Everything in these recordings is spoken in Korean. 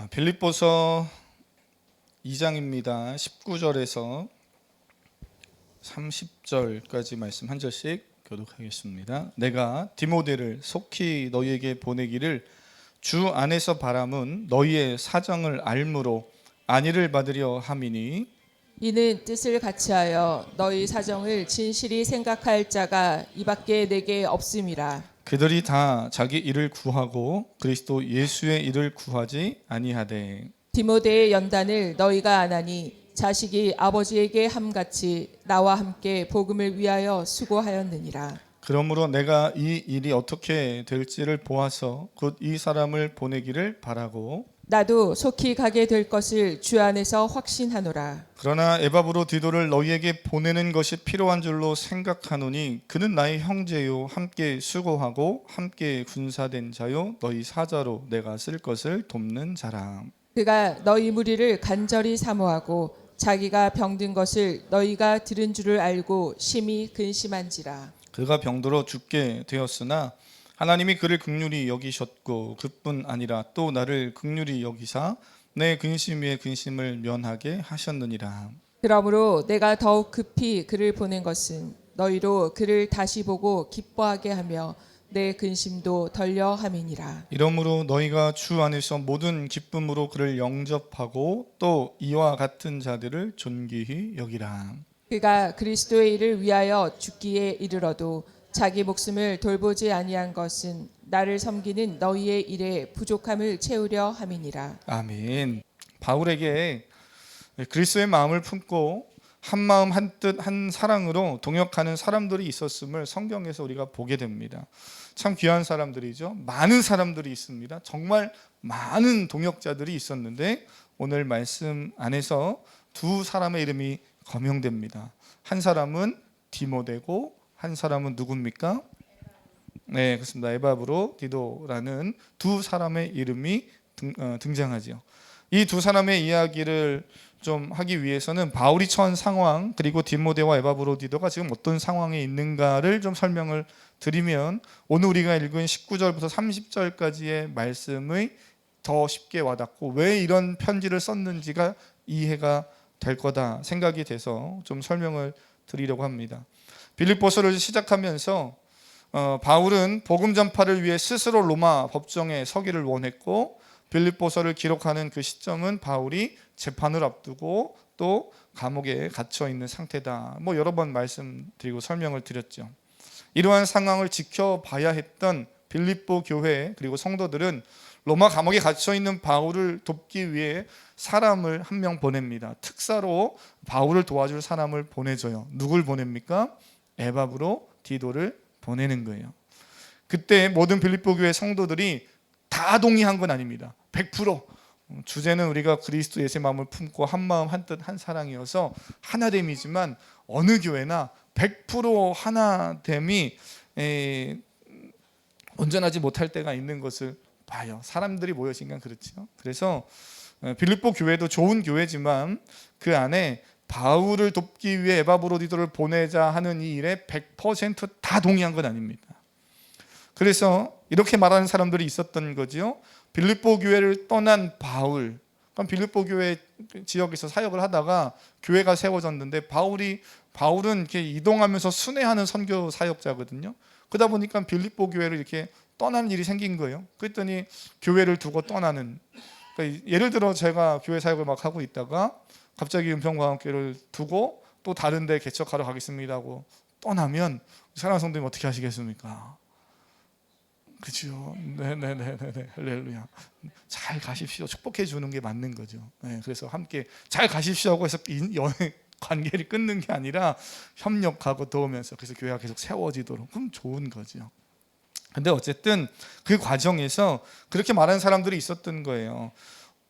빌립보서 2장입니다. 19절에서 30절까지 말씀 한 절씩 교독하겠습니다. 내가 디모데를 속히 너희에게 보내기를 주 안에서 바람은 너희의 사정을 알므로 안위를 받으려 함이니 이는 뜻을 같이하여 너희 사정을 진실히 생각할 자가 이밖에 내게 없음이라. 그들이 다 자기 일을 구하고 그리스도 예수의 일을 구하지 아니하되 디모데의 연단을 너희가 아나니 자식이 아버지에게 함같이 나와 함께 복음을 위하여 수고하였느니라. 그러므로 내가 이 일이 어떻게 될지를 보아서 곧 이 사람을 보내기를 바라고 나도 속히 가게 될 것을 주 안에서 확신하노라. 그러나 에바브로 디도를 너희에게 보내는 것이 필요한 줄로 생각하노니 그는 나의 형제요 함께 수고하고 함께 군사된 자요 너희 사자로 내가 쓸 것을 돕는 자라. 그가 너희 무리를 간절히 사모하고 자기가 병든 것을 너희가 들은 줄을 알고 심히 근심한지라. 그가 병들어 죽게 되었으나 하나님이 그를 긍휼히 여기셨고 그뿐 아니라 또 나를 긍휼히 여기사 내 근심 위에 근심을 면하게 하셨느니라. 그러므로 내가 더욱 급히 그를 보낸 것은 너희로 그를 다시 보고 기뻐하게 하며 내 근심도 덜려 함이니라. 이러므로 너희가 주 안에서 모든 기쁨으로 그를 영접하고 또 이와 같은 자들을 존귀히 여기라. 그가 그리스도의 일을 위하여 죽기에 이르러도 자기 목숨을 돌보지 아니한 것은 나를 섬기는 너희의 일에 부족함을 채우려 함이니라. 아멘. 바울에게 그리스도의 마음을 품고 한 마음 한 뜻 한 사랑으로 동역하는 사람들이 있었음을 성경에서 우리가 보게 됩니다. 참 귀한 사람들이죠. 많은 사람들이 있습니다. 정말 많은 동역자들이 있었는데 오늘 말씀 안에서 두 사람의 이름이 거명됩니다. 한 사람은 디모데고 한 사람은 누굽니까? 네, 그렇습니다. 에바브로 디도라는 두 사람의 이름이 등장하죠. 이 두 사람의 이야기를 좀 하기 위해서는 바울이 처한 상황 그리고 디모데와 에바브로 디도가 지금 어떤 상황에 있는가를 좀 설명을 드리면 오늘 우리가 읽은 19절부터 30절까지의 말씀이 더 쉽게 와닿고 왜 이런 편지를 썼는지가 이해가 될 거다 생각이 돼서 좀 설명을 드리려고 합니다. 빌립보서를 시작하면서 바울은 복음 전파를 위해 스스로 로마 법정에 서기를 원했고 빌립보서를 기록하는 그 시점은 바울이 재판을 앞두고 또 감옥에 갇혀 있는 상태다. 여러 번 말씀드리고 설명을 드렸죠. 이러한 상황을 지켜봐야 했던 빌립보 교회 그리고 성도들은 로마 감옥에 갇혀 있는 바울을 돕기 위해 사람을 한 명 보냅니다. 특사로 바울을 도와줄 사람을 보내줘요. 누굴 보냅니까? 에바브로 디도를 보내는 거예요. 그때 모든 빌립보 교회 성도들이 다 동의한 건 아닙니다. 100% 주제는 우리가 그리스도 예수의 마음을 품고 한 마음 한 뜻 한 사랑이어서 하나됨이지만 어느 교회나 100% 하나됨이 온전하지 못할 때가 있는 것을 봐요. 사람들이 모여진건 그렇죠. 그래서 빌립보 교회도 좋은 교회지만 그 안에 바울을 돕기 위해 에바브로디도를 보내자 하는 이 일에 100%다 동의한 건 아닙니다. 그래서 이렇게 말하는 사람들이 있었던 거죠. 빌립보 교회를 떠난 바울, 그럼 빌립보 교회 지역에서 사역을 하다가 교회가 세워졌는데 바울은 이렇게 이동하면서 순회하는 선교 사역자거든요. 그러다 보니까 빌립보 교회를 이렇게 떠나는 일이 생긴 거예요. 그랬더니 교회를 두고 떠나는. 그러니까 예를 들어 제가 교회 사역을 막 하고 있다가 갑자기 은평광학교를 두고 또 다른 데 개척하러 가겠습니다 하고 떠나면 사랑하는 성도님 어떻게 하시겠습니까? 그렇죠. 네네네네 할렐루야. 잘 가십시오. 축복해 주는 게 맞는 거죠. 네, 그래서 함께 잘 가십시오 하고 해서 연애 관계를 끊는 게 아니라 협력하고 도우면서 그래서 교회가 계속 세워지도록 그럼 좋은 거죠. 근데 어쨌든 그 과정에서 그렇게 말하는 사람들이 있었던 거예요.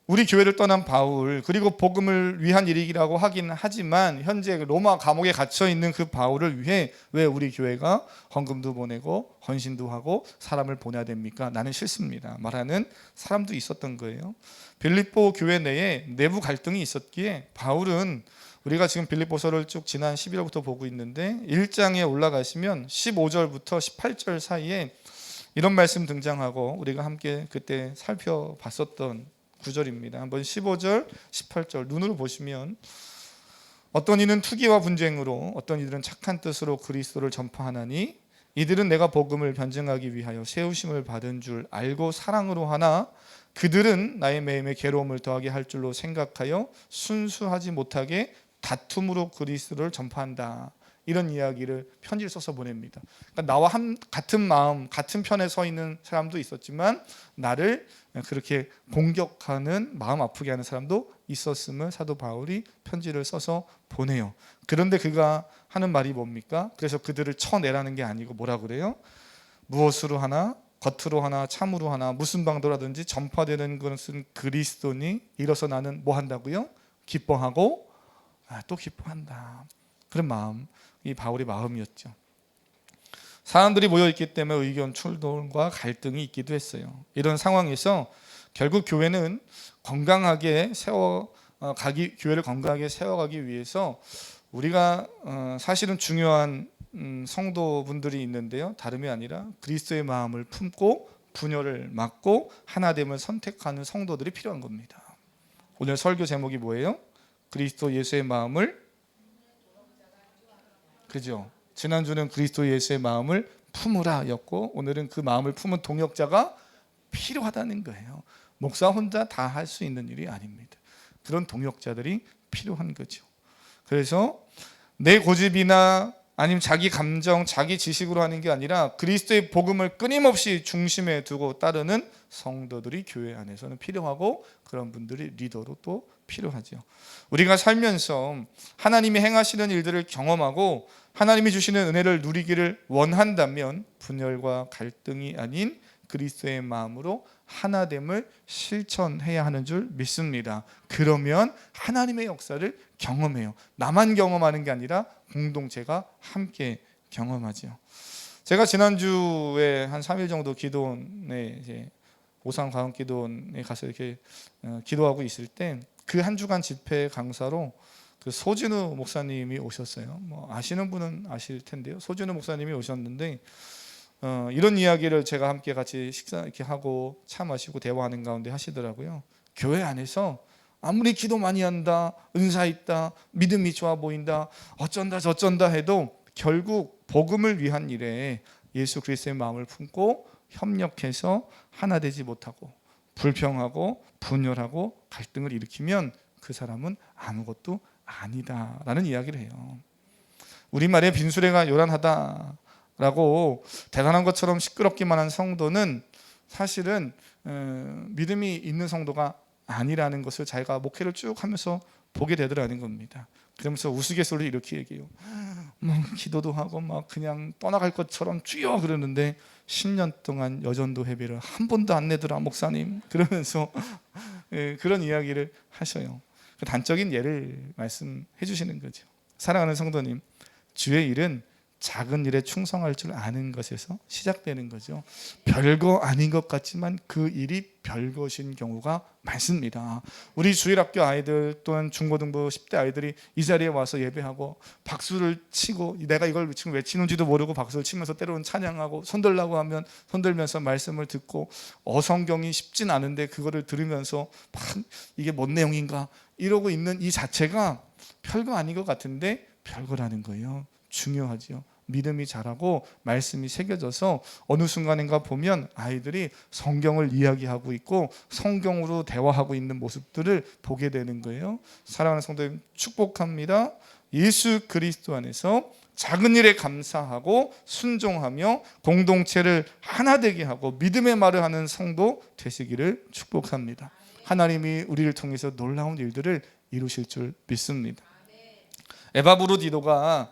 우리 교회를 떠난 바울 그리고 복음을 위한 일이라고 하긴 하지만 현재 로마 감옥에 갇혀 있는 그 바울을 위해 왜 우리 교회가 헌금도 보내고 헌신도 하고 사람을 보내야 됩니까? 나는 싫습니다. 말하는 사람도 있었던 거예요. 빌립보 교회 내에 내부 갈등이 있었기에 바울은 우리가 지금 빌립보서를 쭉 지난 11월부터 보고 있는데 1장에 올라가시면 15절부터 18절 사이에 이런 말씀 등장하고 우리가 함께 그때 살펴봤었던 구절입니다. 한번 15절, 18절 눈으로 보시면 어떤 이는 투기와 분쟁으로 어떤 이들은 착한 뜻으로 그리스도를 전파하나니 이들은 내가 복음을 변증하기 위하여 세우심을 받은 줄 알고 사랑으로 하나 그들은 나의 매임에 괴로움을 더하게 할 줄로 생각하여 순수하지 못하게 다툼으로 그리스도를 전파한다. 이런 이야기를 편지를 써서 보냅니다. 그러니까 나와 같은 마음, 같은 편에 서 있는 사람도 있었지만 나를 그렇게 공격하는, 마음 아프게 하는 사람도 있었음을 사도 바울이 편지를 써서 보내요. 그런데 그가 하는 말이 뭡니까? 그래서 그들을 쳐내라는 게 아니고 뭐라 그래요? 무엇으로 하나, 겉으로 하나, 참으로 하나, 무슨 방도라든지 전파되는 것은 그리스도니 이로써 나는 뭐 한다고요? 기뻐하고 또 기뻐한다. 그런 마음, 이 바울의 마음이었죠. 사람들이 모여있기 때문에 의견 충돌과 갈등이 있기도 했어요. 이런 상황에서 결국 교회는 건강하게 교회를 건강하게 세워가기 위해서 우리가 사실은 중요한 성도분들이 있는데요. 다름이 아니라 그리스도의 마음을 품고 분열을 막고 하나됨을 선택하는 성도들이 필요한 겁니다. 오늘 설교 제목이 뭐예요? 그리스도 예수의 마음을, 그죠? 지난주는 그리스도 예수의 마음을 품으라 였고 오늘은 그 마음을 품은 동역자가 필요하다는 거예요. 목사 혼자 다 할 수 있는 일이 아닙니다. 그런 동역자들이 필요한 거죠. 그래서 내 고집이나 아니면 자기 감정, 자기 지식으로 하는 게 아니라 그리스도의 복음을 끊임없이 중심에 두고 따르는 성도들이 교회 안에서는 필요하고 그런 분들이 리더로 또 필요하죠. 우리가 살면서 하나님이 행하시는 일들을 경험하고 하나님이 주시는 은혜를 누리기를 원한다면 분열과 갈등이 아닌 그리스도의 마음으로 하나됨을 실천해야 하는 줄 믿습니다. 그러면 하나님의 역사를 경험해요. 나만 경험하는 게 아니라 공동체가 함께 경험하죠. 제가 지난주에 한 3일 정도 기도원에 이제 오산 과원기도원에 가서 이렇게 기도하고 있을 때 그 한 주간 집회 강사로 그 소진우 목사님이 오셨어요. 뭐 아시는 분은 아실 텐데요. 소진우 목사님이 오셨는데 이런 이야기를 제가 함께 같이 식사 이렇게 하고 차 마시고 대화하는 가운데 하시더라고요. 교회 안에서 아무리 기도 많이 한다, 은사 있다, 믿음이 좋아 보인다, 어쩐다 저쩐다 해도 결국 복음을 위한 일에 예수 그리스도의 마음을 품고 협력해서 하나 되지 못하고 불평하고 분열하고 갈등을 일으키면 그 사람은 아무것도 아니다라는 이야기를 해요. 우리말에 빈수레가 요란하다라고 대단한 것처럼 시끄럽기만 한 성도는 사실은 믿음이 있는 성도가 아니라는 것을 자기가 목회를 쭉 하면서 보게 되더라는 겁니다. 그러면서 우스갯소리를 이렇게 얘기해요. 뭐 기도도 하고 막 그냥 떠나갈 것처럼 주여 그러는데 10년 동안 여전도 회비를 한 번도 안 내더라 목사님 그러면서 그런 이야기를 하셔요. 그 단적인 예를 말씀해 주시는 거죠. 사랑하는 성도님, 주의 일은 작은 일에 충성할 줄 아는 것에서 시작되는 거죠. 별거 아닌 것 같지만 그 일이 별것인 경우가 많습니다. 우리 주일학교 아이들 또는 중고등부 10대 아이들이 이 자리에 와서 예배하고 박수를 치고 내가 이걸 지금 외치는지도 모르고 박수를 치면서 때로는 찬양하고 손들라고 하면 손들면서 말씀을 듣고 어성경이 쉽진 않은데 그거를 들으면서 막 이게 뭔 내용인가 이러고 있는 이 자체가 별거 아닌 것 같은데 별거라는 거예요. 중요하죠. 믿음이 자라고 말씀이 새겨져서 어느 순간인가 보면 아이들이 성경을 이야기하고 있고 성경으로 대화하고 있는 모습들을 보게 되는 거예요. 사랑하는 성도님 축복합니다. 예수 그리스도 안에서 작은 일에 감사하고 순종하며 공동체를 하나 되게 하고 믿음의 말을 하는 성도 되시기를 축복합니다. 하나님이 우리를 통해서 놀라운 일들을 이루실 줄 믿습니다. 에바브로디도가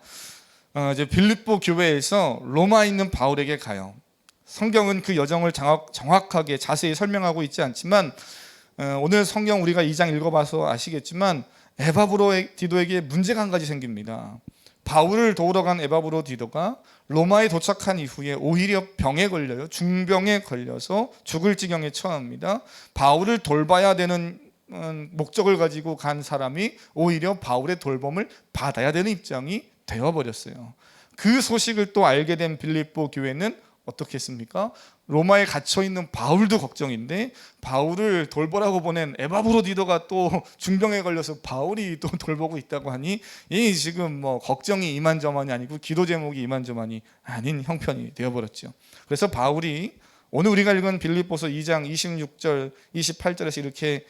이제 빌립보 교회에서 로마에 있는 바울에게 가요. 성경은 그 여정을 정확하게 자세히 설명하고 있지 않지만 오늘 성경 우리가 2장 읽어봐서 아시겠지만 에바브로디도에게 문제가 한 가지 생깁니다. 바울을 도우러 간 에바브로디도가 로마에 도착한 이후에 오히려 병에 걸려요. 중병에 걸려서 죽을 지경에 처합니다. 바울을 돌봐야 되는 목적을 가지고 간 사람이 오히려 바울의 돌봄을 받아야 되는 입장이 되어버렸어요. 그 소식을 또 알게 된 빌립보 교회는 어떻게 했습니까? 로마에 갇혀 있는 바울도 걱정인데 바울을 돌보라고 보낸 에바브로디도가 또 중병에 걸려서 바울이 또 돌보고 있다고 하니 이 지금 뭐 걱정이 이만저만이 아니고 기도 제목이 이만저만이 아닌 형편이 되어버렸죠. 그래서 바울이 오늘 우리가 읽은 빌립보서 2장 26절 28절에서 이렇게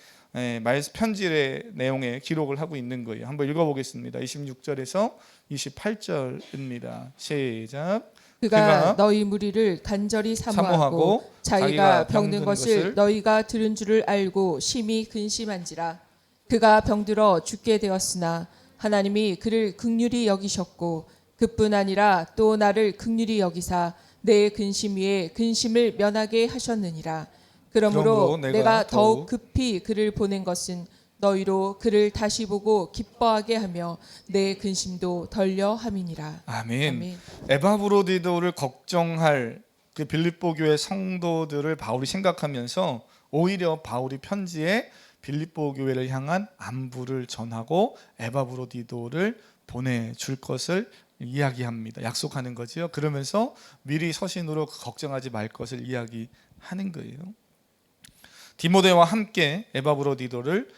편지의 내용에 기록을 하고 있는 거예요. 한번 읽어보겠습니다. 26절에서 28절입니다. 시작. 그가 너희 무리를 간절히 사모하고 자기가 병든 것을 너희가 들은 줄을 알고 심히 근심한지라. 그가 병들어 죽게 되었으나 하나님이 그를 긍휼히 여기셨고 그뿐 아니라 또 나를 긍휼히 여기사 내 근심 위에 근심을 면하게 하셨느니라. 그러므로 내가 더욱 급히 그를 보낸 것은 너희로 그를 다시 보고 기뻐하게 하며 내 근심도 덜려 함이니라. 아멘. 에바브로디도를 걱정할 그 빌립보 교회 성도들을 바울이 생각하면서 오히려 바울이 편지에 빌립보 교회를 향한 안부를 전하고 에바브로디도를 보내줄 것을 이야기합니다. 약속하는 거죠. 그러면서 미리 서신으로 걱정하지 말 것을 이야기하는 거예요. 디모데와 함께 에바브로디도를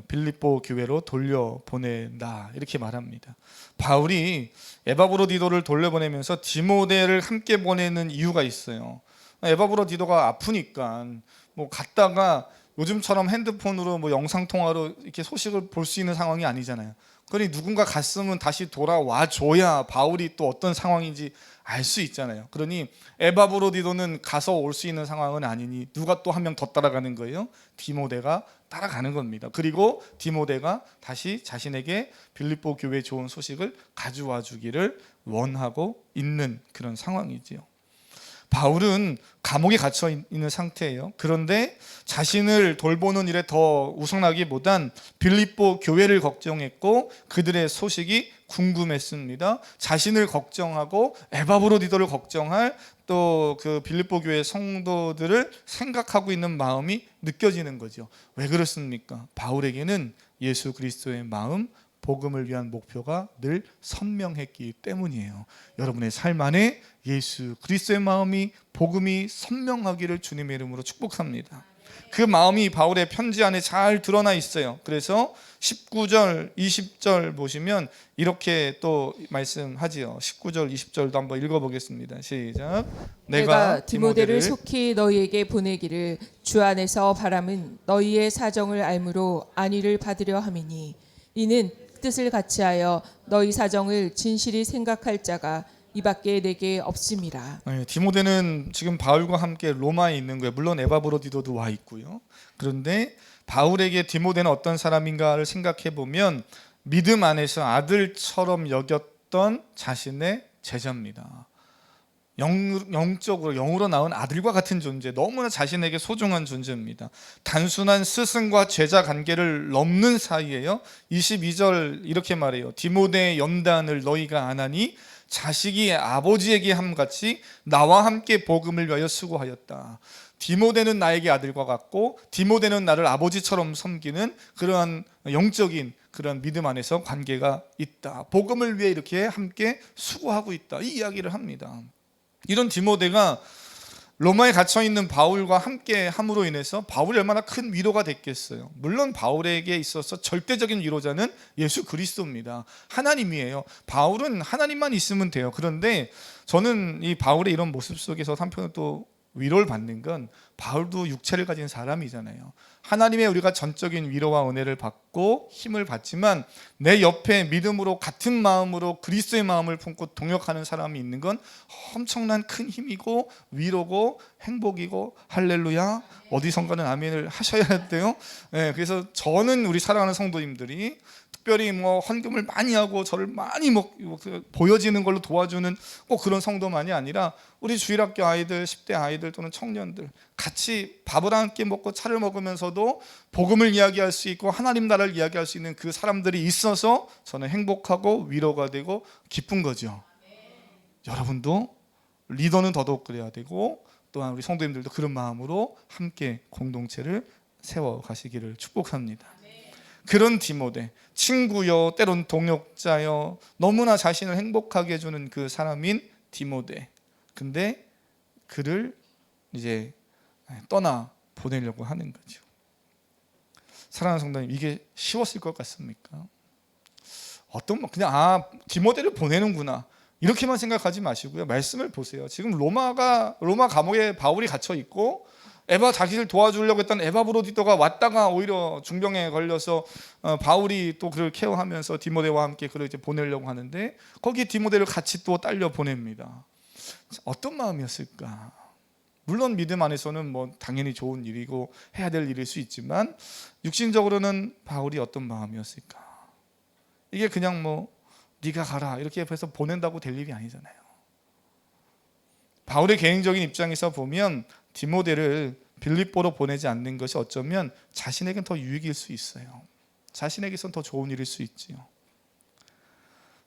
빌립보 교회로 돌려보낸다 이렇게 말합니다. 바울이 에바브로디도를 돌려보내면서 디모데를 함께 보내는 이유가 있어요. 에바브로디도가 아프니까 뭐 갔다가 요즘처럼 핸드폰으로 뭐 영상 통화로 이렇게 소식을 볼 수 있는 상황이 아니잖아요. 그러니 누군가 갔으면 다시 돌아와 줘야 바울이 또 어떤 상황인지 알 수 있잖아요. 그러니 에바브로디도는 가서 올 수 있는 상황은 아니니 누가 또 한 명 더 따라가는 거예요? 디모데가 따라가는 겁니다. 그리고 디모데가 다시 자신에게 빌립보 교회에 좋은 소식을 가져와 주기를 원하고 있는 그런 상황이지요. 바울은 감옥에 갇혀 있는 상태예요. 그런데 자신을 돌보는 일에 더 우선하기보단 빌립보 교회를 걱정했고 그들의 소식이 궁금했습니다. 자신을 걱정하고 에바브로디도를 걱정할 또 그 빌립보 교회 성도들을 생각하고 있는 마음이 느껴지는 거죠. 왜 그렇습니까? 바울에게는 예수 그리스도의 마음, 복음을 위한 목표가 늘 선명했기 때문이에요. 여러분의 삶 안에 예수 그리스도의 마음이, 복음이 선명하기를 주님의 이름으로 축복합니다. 그 마음이 바울의 편지 안에 잘 드러나 있어요. 그래서 19절, 20절 보시면 이렇게 또 말씀하지요. 19절, 20절도 한번 읽어보겠습니다. 시작. 내가 디모데를 속히 너희에게 보내기를 주 안에서 바람은 너희의 사정을 알므로 안위를 받으려 함이니 이는 뜻을 같이하여 너희 사정을 진실히 생각할 자가 이밖에 내게 없음이라. 디모데는 지금 바울과 함께 로마에 있는 거예요. 물론 에바브로디도도 와 있고요. 그런데 바울에게 디모데는 어떤 사람인가를 생각해 보면 믿음 안에서 아들처럼 여겼던 자신의 제자입니다. 영적으로 영으로 나온 아들과 같은 존재, 너무나 자신에게 소중한 존재입니다. 단순한 스승과 제자 관계를 넘는 사이에요. 22절 이렇게 말해요. 디모데의 연단을 너희가 안 하니 자식이 아버지에게 함같이 나와 함께 복음을 위하여 수고하였다. 디모데는 나에게 아들과 같고 디모데는 나를 아버지처럼 섬기는 그러한 영적인 그런 믿음 안에서 관계가 있다. 복음을 위해 이렇게 함께 수고하고 있다. 이 이야기를 합니다. 이런 디모데가 로마에 갇혀있는 바울과 함께 함으로 인해서 바울이 얼마나 큰 위로가 됐겠어요. 물론 바울에게 있어서 절대적인 위로자는 예수 그리스도입니다. 하나님이에요. 바울은 하나님만 있으면 돼요. 그런데 저는 이 바울의 이런 모습 속에서 한편으로 또 위로를 받는 건 바울도 육체를 가진 사람이잖아요. 하나님의 우리가 전적인 위로와 은혜를 받고 힘을 받지만 내 옆에 믿음으로 같은 마음으로 그리스도의 마음을 품고 동역하는 사람이 있는 건 엄청난 큰 힘이고 위로고 행복이고 할렐루야 어디선가는 아멘을 하셔야 돼요. 그래서 저는 우리 사랑하는 성도님들이 특별히 뭐 헌금을 많이 하고 저를 많이 보여지는 걸로 도와주는 꼭 그런 성도만이 아니라 우리 주일학교 아이들, 10대 아이들 또는 청년들 같이 밥을 함께 먹고 차를 먹으면서도 복음을 이야기할 수 있고 하나님 나라를 이야기할 수 있는 그 사람들이 있어서 저는 행복하고 위로가 되고 기쁜 거죠. 여러분도 리더는 더더욱 그래야 되고 또한 우리 성도님들도 그런 마음으로 함께 공동체를 세워가시기를 축복합니다. 그런 디모데, 친구요 때론 동역자요 너무나 자신을 행복하게 해주는 그 사람인 디모데. 근데 그를 이제 떠나 보내려고 하는 거죠. 사랑하는 성도님, 이게 쉬웠을 것 같습니까? 그냥 디모데를 보내는구나 이렇게만 생각하지 마시고요. 말씀을 보세요. 지금 로마 감옥에 바울이 갇혀 있고 자기를 도와주려고 했던 에바브로디도가 왔다가 오히려 중병에 걸려서 바울이 또 그를 케어하면서 디모데와 함께 그를 이제 보내려고 하는데 거기 디모데를 같이 또 딸려 보냅니다. 어떤 마음이었을까? 물론 믿음 안에서는 뭐 당연히 좋은 일이고 해야 될 일일 수 있지만 육신적으로는 바울이 어떤 마음이었을까? 이게 그냥 뭐 네가 가라 이렇게 해서 보낸다고 될 일이 아니잖아요. 바울의 개인적인 입장에서 보면 디모데를 빌립보로 보내지 않는 것이 어쩌면 자신에게는 더 유익일 수 있어요. 자신에게선 더 좋은 일일 수 있지요.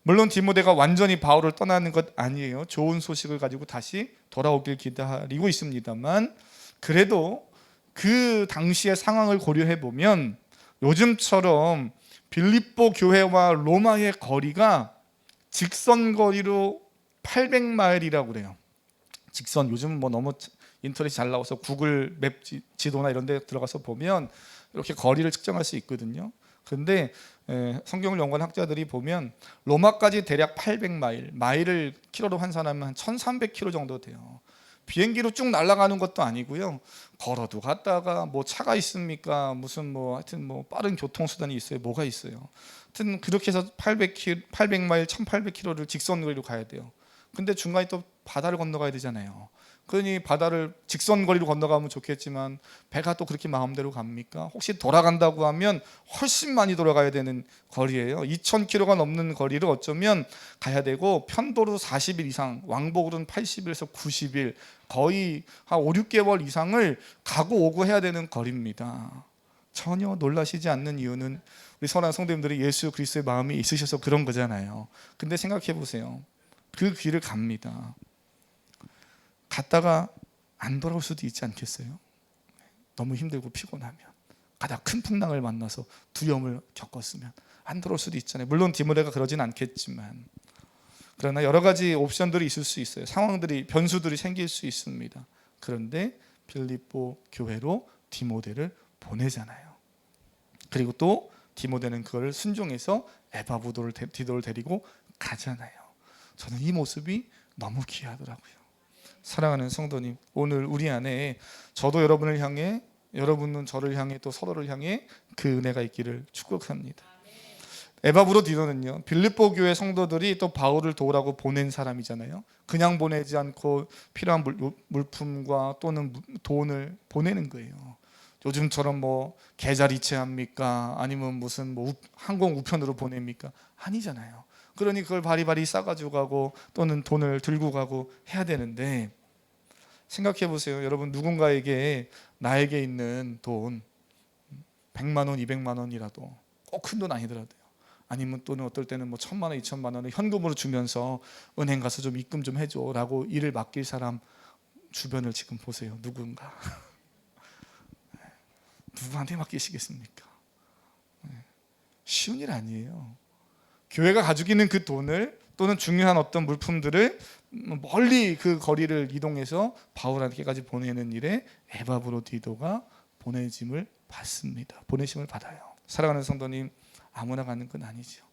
물론 디모데가 완전히 바울을 떠나는 것 아니에요. 좋은 소식을 가지고 다시 돌아오길 기다리고 있습니다만 그래도 그 당시의 상황을 고려해 보면 요즘처럼 빌립보 교회와 로마의 거리가 직선거리로 800마일이라고 그래요. 직선, 요즘 뭐 너무 인터넷이 잘 나와서 구글 맵 지도나 이런 데 들어가서 보면 이렇게 거리를 측정할 수 있거든요. 그런데 성경을 연구한 학자들이 보면 로마까지 대략 800마일, 마일을 키로로 환산하면 한 1300km 정도 돼요. 비행기로 쭉 날아가는 것도 아니고요. 걸어도 갔다가 뭐 차가 있습니까? 무슨 뭐 하여튼 뭐 빠른 교통수단이 있어요. 뭐가 있어요. 하여튼 그렇게 해서 800마일, 1800km를 직선거리로 가야 돼요. 근데 중간에 또 바다를 건너가야 되잖아요. 그러니 바다를 직선거리로 건너가면 좋겠지만 배가 또 그렇게 마음대로 갑니까? 혹시 돌아간다고 하면 훨씬 많이 돌아가야 되는 거리예요. 2000km가 넘는 거리를 어쩌면 가야 되고 편도로 40일 이상, 왕복으로는 80일에서 90일 거의 한 5, 6개월 이상을 가고 오고 해야 되는 거리입니다. 전혀 놀라시지 않는 이유는 우리 선한 성도님들이 예수 그리스도의 마음이 있으셔서 그런 거잖아요. 근데 생각해 보세요. 그 길을 갑니다. 갔다가 안 돌아올 수도 있지 않겠어요? 너무 힘들고 피곤하면 가다가 큰 풍랑을 만나서 두려움을 겪었으면 안 돌아올 수도 있잖아요. 물론 디모데가 그러진 않겠지만 그러나 여러 가지 옵션들이 있을 수 있어요. 변수들이 생길 수 있습니다. 그런데 빌립보 교회로 디모데를 보내잖아요. 그리고 또 디모데는 그걸 순종해서 디도를 데리고 가잖아요. 저는 이 모습이 너무 귀하더라고요. 사랑하는 성도님, 오늘 우리 안에 저도 여러분을 향해, 여러분은 저를 향해, 또 서로를 향해 그 은혜가 있기를 축복합니다. 에바브로디도는요, 빌립보 교회 성도들이 또 바울을 도우라고 보낸 사람이잖아요. 그냥 보내지 않고 필요한 물품과 또는 돈을 보내는 거예요. 요즘처럼 뭐 계좌이체합니까? 아니면 무슨 뭐 항공 우편으로 보냅니까? 아니잖아요. 그러니 그걸 바리바리 싸가지고 가고 또는 돈을 들고 가고 해야 되는데, 생각해 보세요. 여러분, 누군가에게 나에게 있는 돈 100만 원, 200만 원이라도 꼭 큰 돈 아니더라도요. 아니면 또는 어떨 때는 뭐 1000만 원, 2000만 원을 현금으로 주면서 은행 가서 좀 입금 좀 해줘라고 일을 맡길 사람 주변을 지금 보세요. 누군가 누구한테 맡기시겠습니까? 쉬운 일 아니에요. 교회가 가지고 있는 그 돈을 또는 중요한 어떤 물품들을 멀리 그 거리를 이동해서 바울한테까지 보내는 일에 에바브로디도가 보내심을 받습니다. 보내심을 받아요. 사랑하는 성도님, 아무나 가는 건 아니죠.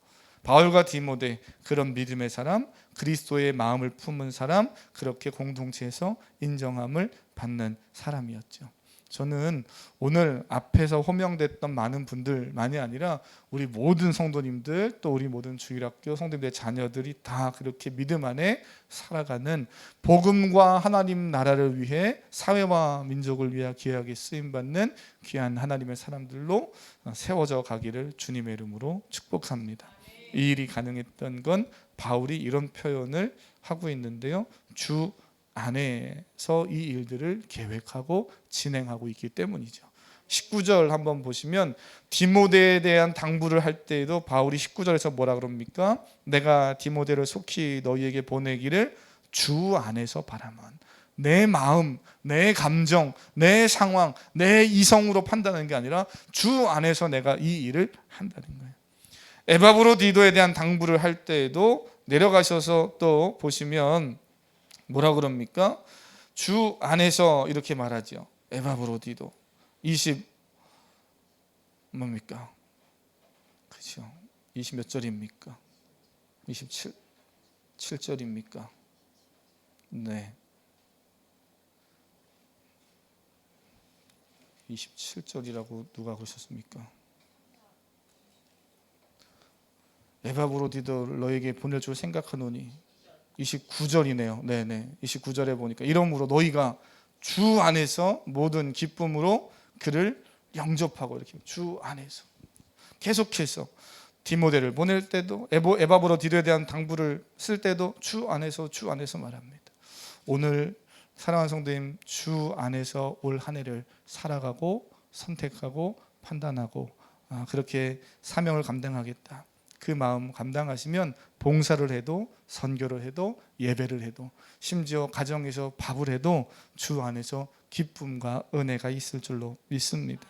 바울과 디모데, 그런 믿음의 사람, 그리스도의 마음을 품은 사람, 그렇게 공동체에서 인정함을 받는 사람이었죠. 저는 오늘 앞에서 호명됐던 많은 분들만이 아니라 우리 모든 성도님들, 또 우리 모든 주일학교 성도님들의 자녀들이 다 그렇게 믿음 안에 살아가는, 복음과 하나님 나라를 위해 사회와 민족을 위해 귀하게 쓰임받는 귀한 하나님의 사람들로 세워져 가기를 주님의 이름으로 축복합니다. 이 일이 가능했던 건 바울이 이런 표현을 하고 있는데요. 주 안에서 이 일들을 계획하고 진행하고 있기 때문이죠. 19절 한번 보시면 디모데에 대한 당부를 할 때에도 바울이 19절에서 뭐라 그럽니까? 내가 디모데를 속히 너희에게 보내기를 주 안에서 바라면, 내 마음, 내 감정, 내 상황, 내 이성으로 판단하는 게 아니라 주 안에서 내가 이 일을 한다는 거예요. 에바브로디도에 대한 당부를 할 때에도 내려가셔서 또 보시면 뭐라 그럽니까? 주 안에서 이렇게 말하죠. 에바브로디도 20 뭡니까? 그죠? 20 몇 절입니까? 27절입니까? 네. 27절이라고 누가 그러셨습니까? 에바브로디도 너에게 보낼 줄 생각하노니 29절이네요. 네네. 29절에 보니까 이러므로 너희가 주 안에서 모든 기쁨으로 그를 영접하고 이렇게 주 안에서 계속해서 디모데를 보낼 때도 에바브로디도에 대한 당부를 쓸 때도 주 안에서 말합니다. 오늘 사랑하는 성도님, 주 안에서 올 한 해를 살아가고 선택하고 판단하고 그렇게 사명을 감당하겠다. 그 마음 감당하시면 봉사를 해도 선교를 해도 예배를 해도 심지어 가정에서 밥을 해도 주 안에서 기쁨과 은혜가 있을 줄로 믿습니다.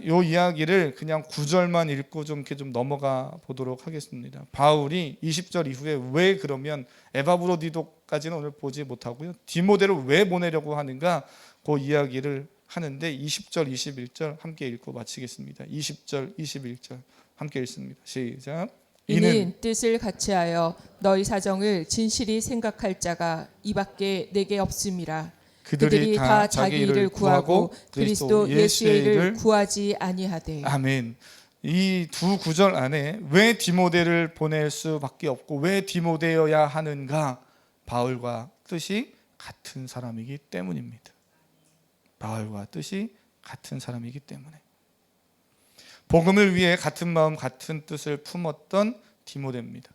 이 이야기를 그냥 9절만 읽고 좀 이렇게 좀 넘어가 보도록 하겠습니다. 바울이 20절 이후에 왜 그러면 에바브로디도까지는 오늘 보지 못하고요. 디모데를 왜 보내려고 하는가 그 이야기를 하는데 20절, 21절 함께 읽고 마치겠습니다. 20절, 21절 함께 읽습니다. 시작. 이는 뜻을 같이하여 너희 사정을 진실이 생각할 자가 이밖에 내게 없음이라. 그들이 다 자기 일을 구하고 그리스도 예수의 일을 구하지 아니하되. 아멘. 이 두 구절 안에 왜 디모데를 보낼 수밖에 없고 왜 디모데여야 하는가? 바울과 뜻이 같은 사람이기 때문입니다. 바울과 뜻이 같은 사람이기 때문에 복음을 위해 같은 마음 같은 뜻을 품었던 디모데입니다.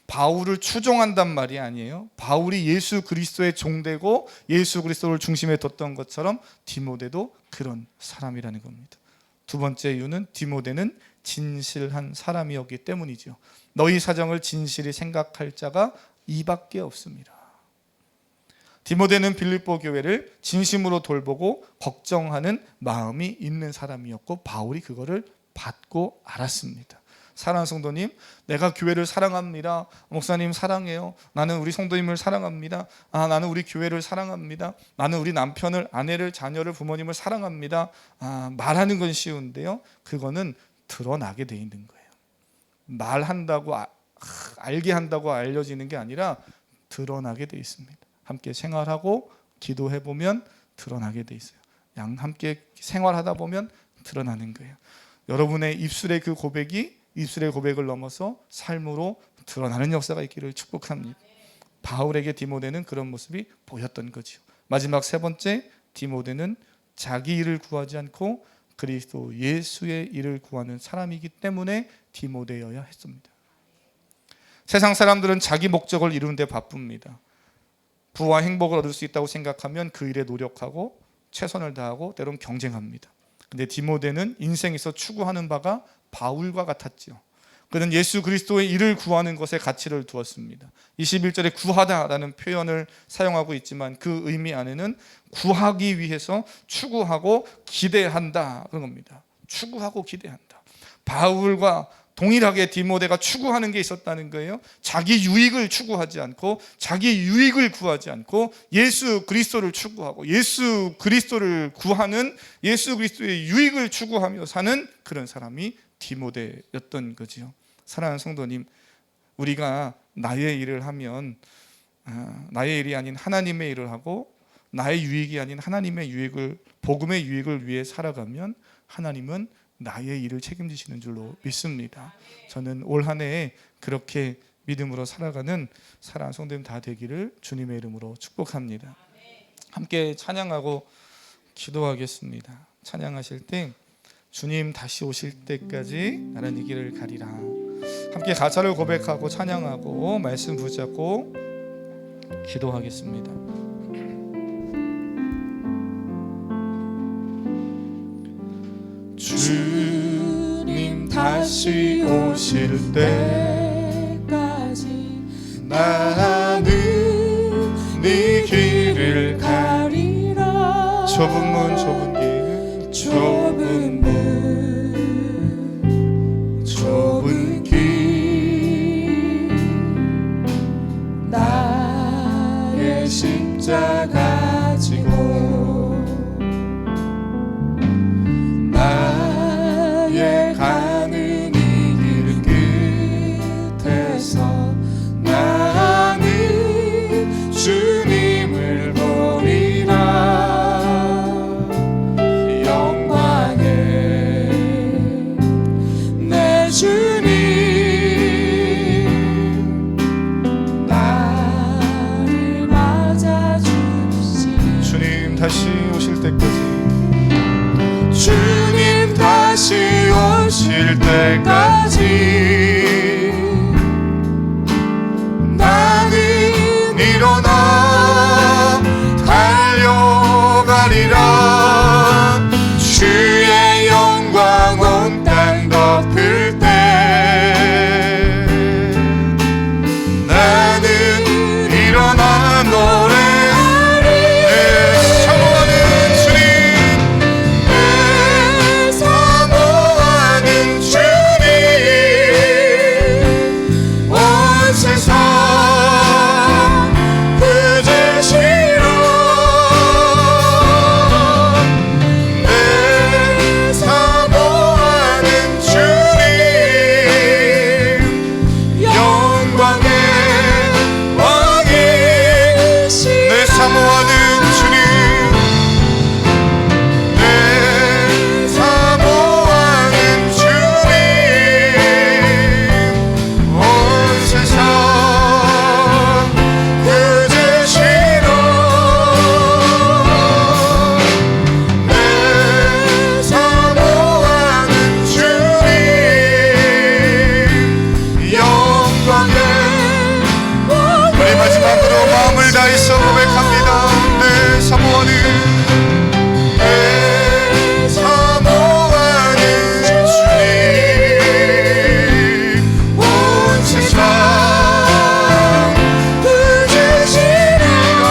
바울을 추종한단 말이 아니에요. 바울이 예수 그리스도의 종되고 예수 그리스도를 중심에 뒀던 것처럼 디모데도 그런 사람이라는 겁니다. 두 번째 이유는 디모데는 진실한 사람이었기 때문이죠. 너희 사정을 진실히 생각할 자가 이밖에 없습니다. 디모데는 빌립보 교회를 진심으로 돌보고 걱정하는 마음이 있는 사람이었고 바울이 그거를 받고 알았습니다. 사랑하는 성도님, 내가 교회를 사랑합니다. 목사님 사랑해요. 나는 우리 성도님을 사랑합니다. 나는 우리 교회를 사랑합니다. 나는 우리 남편을, 아내를, 자녀를, 부모님을 사랑합니다. 말하는 건 쉬운데요. 그거는 드러나게 돼 있는 거예요. 말한다고 알게 한다고 알려지는 게 아니라 드러나게 돼 있습니다. 함께 생활하고 기도해 보면 드러나게 돼 있어요. 함께 생활하다 보면 드러나는 거예요. 여러분의 입술의 그 고백이 입술의 고백을 넘어서 삶으로 드러나는 역사가 있기를 축복합니다. 바울에게 디모데는 그런 모습이 보였던 거죠. 마지막 세 번째, 디모데는 자기 일을 구하지 않고 그리스도 예수의 일을 구하는 사람이기 때문에 디모데여야 했습니다. 세상 사람들은 자기 목적을 이루는 데 바쁩니다. 부와 행복을 얻을 수 있다고 생각하면 그 일에 노력하고 최선을 다하고 때론 경쟁합니다. 근데 디모데는 인생에서 추구하는 바가 바울과 같았죠. 그는 예수 그리스도의 일을 구하는 것에 가치를 두었습니다. 21절에 구하다라는 표현을 사용하고 있지만 그 의미 안에는 구하기 위해서 추구하고 기대한다 그런 겁니다. 추구하고 기대한다. 바울과 동일하게 디모데가 추구하는 게 있었다는 거예요. 자기 유익을 추구하지 않고 자기 유익을 구하지 않고 예수 그리스도를 추구하고 예수 그리스도를 구하는 예수 그리스도의 유익을 추구하며 사는 그런 사람이 디모데였던 거지요. 사랑하는 성도님, 우리가 나의 일을 하면 나의 일이 아닌 하나님의 일을 하고 나의 유익이 아닌 하나님의 유익을 복음의 유익을 위해 살아가면 하나님은 나의 일을 책임지시는 줄로 믿습니다. 저는 올 한 해에 그렇게 믿음으로 살아가는 사랑하는 성도님 다 되기를 주님의 이름으로 축복합니다. 함께 찬양하고 기도하겠습니다. 찬양하실 때 주님 다시 오실 때까지 나는 이 길을 가리라. 함께 가사를 고백하고 찬양하고 말씀 붙잡고 기도하겠습니다. 주님 다시 오실 때까지 나는 네 길을 가리라. 좁은 문 좁은 길 좁은 문 좁은 길 나의 십자가 오실 때까지 나는 일어나 달려가리라. 주의 영광 온 땅 덮을 때 나는 일어나 노래하리. 사모하는 주님, 내 사모하는 주님, 온 세상 그제시로 내 사모하는 주님, 영광의 왕이시라. 내 사모하는 주님, 내 사모하는 주님, 온 세상 그제시로 내 사모하는 주님, 영광의 우리 마지막으로 마음을 다해서 고백합니다. 내 사모하는, 내 사모하는 주님, 온 세상 그제시리라.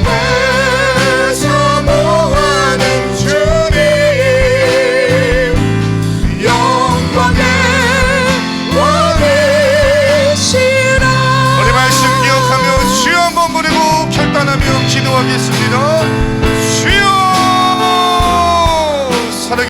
내 사모하는 주님, 영광의 왕이시라. 우리 말씀 기억하며 주여 한번 부르고 결단하며 기도하겠습니다.